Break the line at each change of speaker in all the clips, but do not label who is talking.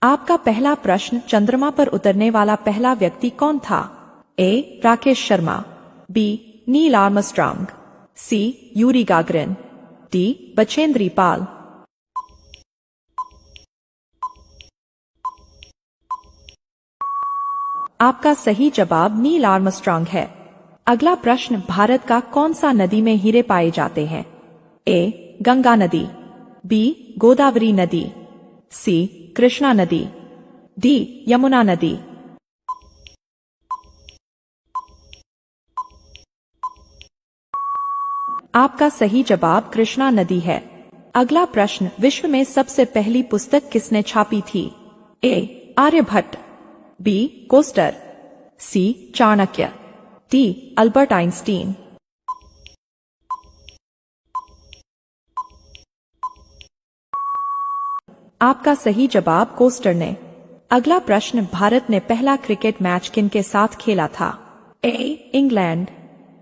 आपका पहला प्रश्न, चंद्रमा पर उतरने वाला पहला व्यक्ति कौन था? A. Rakesh Sharma, B. Neil Armstrong, C. Yuri Gagarin, D. Bachendri Pal. आपका सही जवाब नील आर्मस्ट्रांग है। अगला प्रश्न, भारत का कौन सा नदी में हीरे पाए जाते हैं? ए. गंगा नदी, बी. गोदावरी नदी, सी. कृष्णा नदी, डी. यमुना नदी। आपका सही जवाब कृष्णा नदी है। अगला प्रश्न, विश्व में सबसे पहली पुस्तक किसने छापी थी? ए. आर्यभट्ट, बी. कोस्टर, सी. चाणक्य, डी. Albert Einstein. आपका सही जवाब कोस्टर ने। अगला प्रश्न, भारत ने पहला क्रिकेट मैच किनके साथ खेला था? A. England,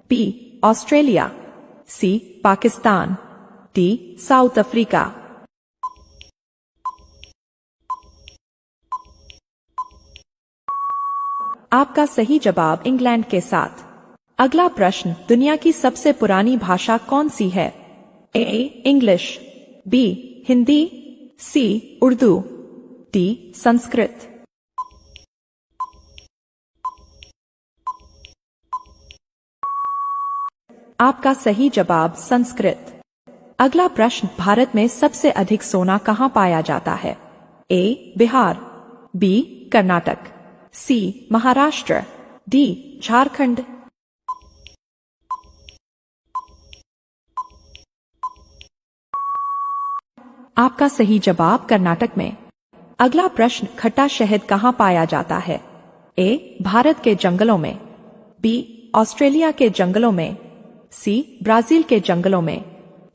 B. Australia, C. Pakistan, D. South Africa. आपका सही जवाब इंग्लैंड के साथ। अगला प्रश्न, दुनिया की सबसे पुरानी भाषा कौन सी है? A. English, B. Hindi, C. Urdu, D. Sanskrit. आपका सही जवाब संस्कृत। अगला प्रश्न, भारत में सबसे अधिक सोना कहाँ पाया जाता है? ए. बिहार, बी. कर्नाटक, सी. महाराष्ट्र, डी. झारखंड। आपका सही जवाब कर्नाटक में। अगला प्रश्न, खट्टा शहद कहाँ पाया जाता है? ए. भारत के जंगलों में, बी. ऑस्ट्रेलिया के जंगलों में, सी. ब्राजील के जंगलों में,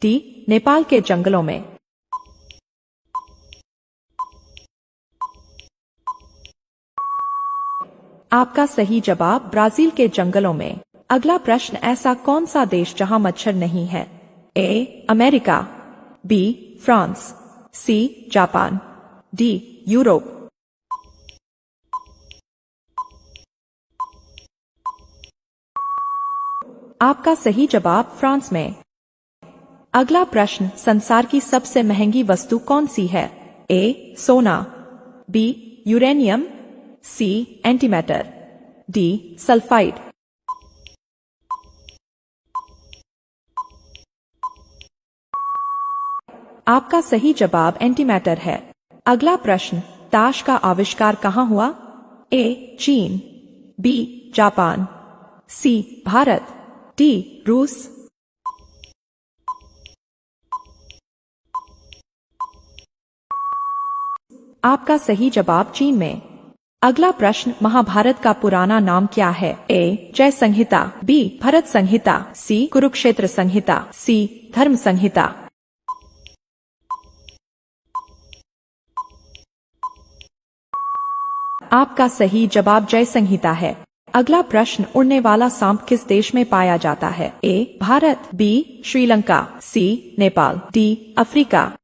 डी. नेपाल के जंगलों में। आपका सही जवाब ब्राजील के जंगलों में। अगला प्रश्न, ऐसा कौन सा देश जहां मच्छर नहीं है? A. America, B. France, C. Japan, D. Europe. आपका सही जवाब फ्रांस में। अगला प्रश्न, संसार की सबसे महंगी वस्तु कौन सी है? ए. सोना, B. Uranium, C. Antimatter, D. Sulphide. आपका सही जवाब एंटीमैटर है। अगला प्रश्न, ताश का आविष्कार कहाँ हुआ? ए. चीन, बी. जापान, सी. भारत, डी. रूस। आपका सही जवाब चीन में। अगला प्रश्न, महाभारत का पुराना नाम क्या है? ए. जय संहिता, बी. भरत संहिता, सी. कुरुक्षेत्र संहिता, सी. धर्म संहिता। आपका सही जवाब जय संहिता है। अगला प्रश्न, उड़ने वाला सांप किस देश में पाया जाता है? ए. भारत, बी. श्रीलंका, सी. नेपाल, डी. अफ्रीका।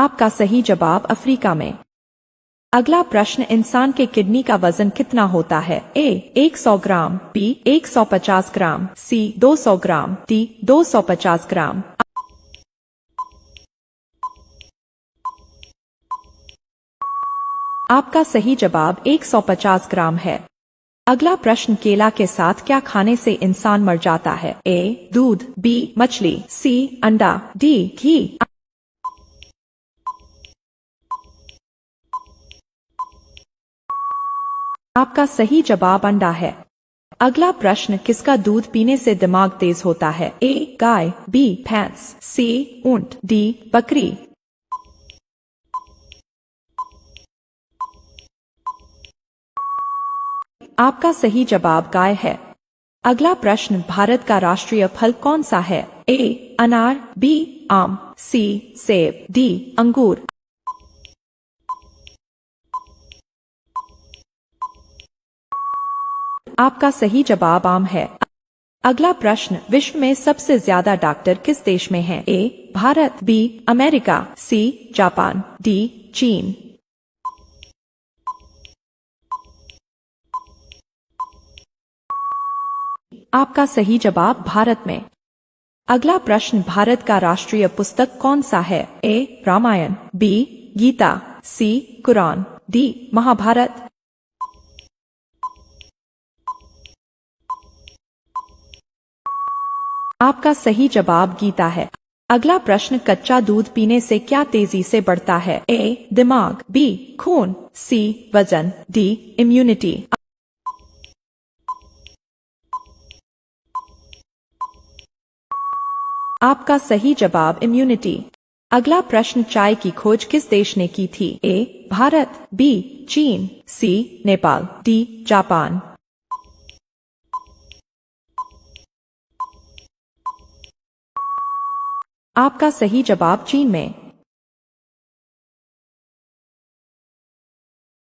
आपका सही जवाब अफ्रीका में। अगला प्रश्न, इंसान के किडनी का वजन कितना होता है? ए. 100 ग्राम, बी. 150 ग्राम, सी. 200 ग्राम, डी. 250 ग्राम। आपका सही जवाब 150 ग्राम है। अगला प्रश्न, केला के साथ क्या खाने से इंसान मर जाता है? ए. दूध, बी. मछली, सी. अंडा, डी. घी। आपका सही जवाब अंडा है। अगला प्रश्न, किसका दूध पीने से दिमाग तेज होता है? ए. गाय, बी. भैंस, सी. ऊंट, डी. बकरी। आपका सही जवाब गाय है। अगला प्रश्न, भारत का राष्ट्रीय फल कौन सा है? ए. अनार, बी. आम, सी. सेब, डी. अंगूर। आपका सही जवाब आम है। अगला प्रश्न, विश्व में सबसे ज्यादा डॉक्टर किस देश में हैं? A Bharat, B America, C Japan, D चीन। आपका सही जवाब भारत में। अगला प्रश्न, भारत का राष्ट्रीय पुस्तक कौन सा है? ए रामायण, बी गीता, सी कुरान, डी महाभारत। आपका सही जवाब गीता है। अगला प्रश्न, कच्चा दूध पीने से क्या तेजी से बढ़ता है? ए दिमाग, बी खून, सी वजन, डी इम्यूनिटी। आपका सही जवाब इम्यूनिटी। अगला प्रश्न, चाय की खोज किस देश ने की थी? ए भारत, बी चीन, सी नेपाल, डी जापान। आपका सही जवाब चीन में।